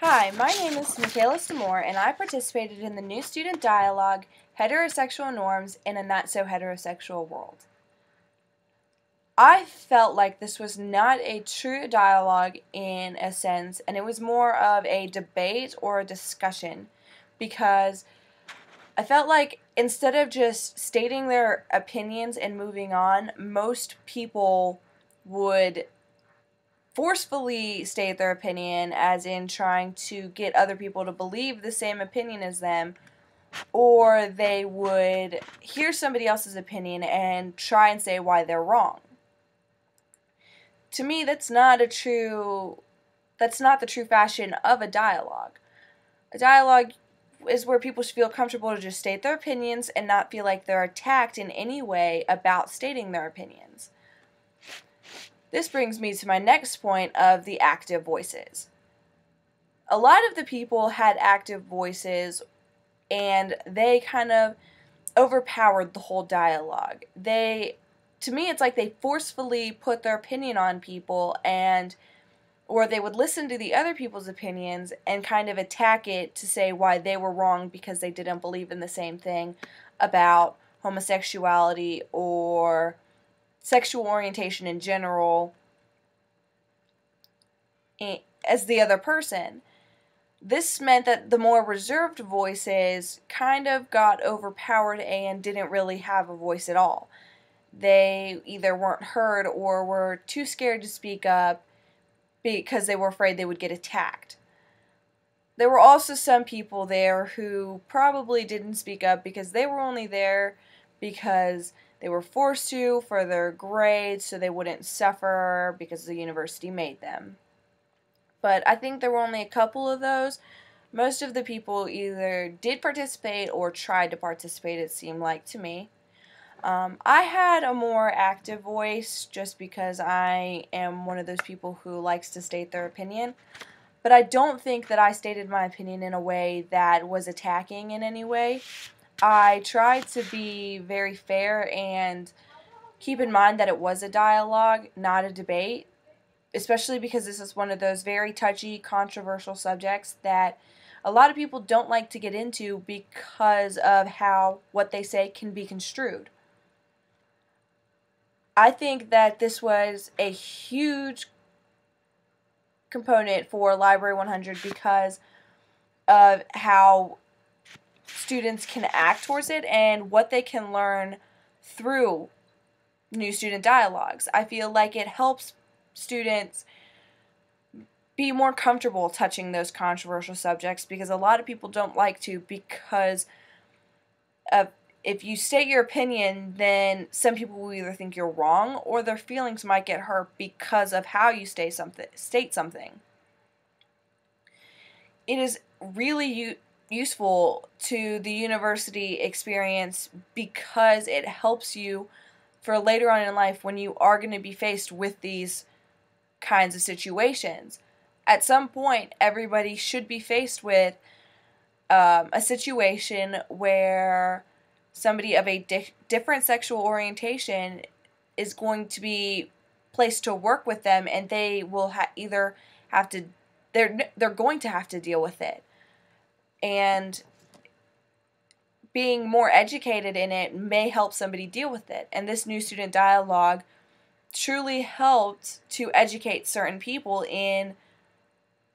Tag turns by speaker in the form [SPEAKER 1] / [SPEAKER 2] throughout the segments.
[SPEAKER 1] Hi, my name is Michaela Stamore, and I participated in the new student dialogue, Heterosexual Norms in a Not-So-Heterosexual World. I felt like this was not a true dialogue in a sense, and it was more of a debate or a discussion, because I felt like instead of just stating their opinions and moving on, most people would forcefully state their opinion, as in trying to get other people to believe the same opinion as them, or they would hear somebody else's opinion and try and say why they're wrong. To me, that's not the true fashion of a dialogue. A dialogue is where people should feel comfortable to just state their opinions and not feel like they're attacked in any way about stating their opinions. This brings me to my next point of the active voices. A lot of the people had active voices, and they kind of overpowered the whole dialogue. To me, it's like they forcefully put their opinion on people, or they would listen to the other people's opinions and kind of attack it to say why they were wrong because they didn't believe in the same thing about homosexuality or sexual orientation in general as the other person. This meant that the more reserved voices kind of got overpowered and didn't really have a voice at all. They either weren't heard or were too scared to speak up because they were afraid they would get attacked. There were also some people there who probably didn't speak up because they were only there because they were forced to for their grades so they wouldn't suffer because the university made them. But I think there were only a couple of those. Most of the people either did participate or tried to participate, it seemed like to me. I had a more active voice just because I am one of those people who likes to state their opinion. But I don't think that I stated my opinion in a way that was attacking in any way. I tried to be very fair and keep in mind that it was a dialogue, not a debate, especially because this is one of those very touchy, controversial subjects that a lot of people don't like to get into because of how what they say can be construed. I think that this was a huge component for Library 100 because of how students can act towards it and what they can learn through new student dialogues. I feel like it helps students be more comfortable touching those controversial subjects because a lot of people don't like to because if you state your opinion, then some people will either think you're wrong or their feelings might get hurt because of how you state something. It is really useful to the university experience because it helps you for later on in life when you are going to be faced with these kinds of situations. At some point, everybody should be faced with a situation where somebody of a different sexual orientation is going to be placed to work with them, and they will either have to they're going to have to deal with it. And being more educated in it may help somebody deal with it. And this new student dialogue truly helped to educate certain people in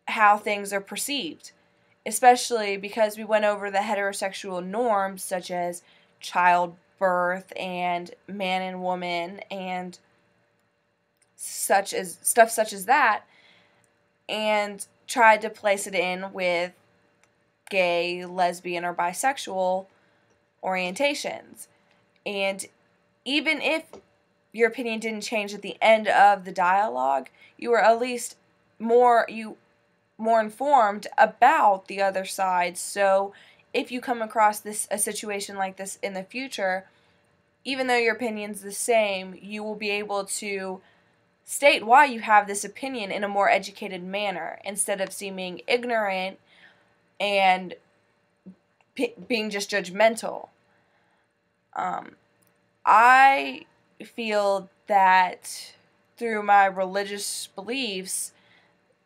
[SPEAKER 1] how things are perceived, especially because we went over the heterosexual norms such as childbirth and man and woman and stuff such as that, and tried to place it in with gay, lesbian, or bisexual orientations. And even if your opinion didn't change at the end of the dialogue, you were at least more informed about the other side. So if you come across a situation like this in the future, even though your opinion's the same, you will be able to state why you have this opinion in a more educated manner instead of seeming ignorant and being just judgmental. I feel that through my religious beliefs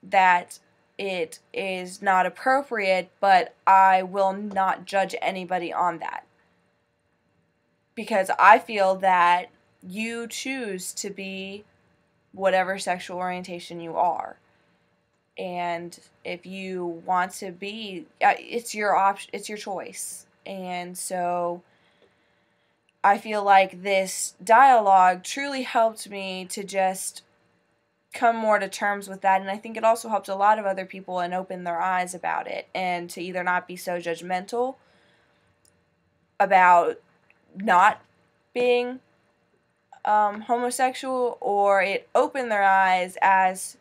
[SPEAKER 1] that it is not appropriate, but I will not judge anybody on that. Because I feel that you choose to be whatever sexual orientation you are. And if you want to be, it's your option, it's your choice. And so I feel like this dialogue truly helped me to just come more to terms with that, and I think it also helped a lot of other people and open their eyes about it, and to either not be so judgmental about not being homosexual, or it opened their eyes as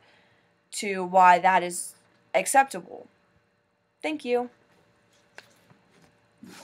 [SPEAKER 1] to why that is acceptable. Thank you.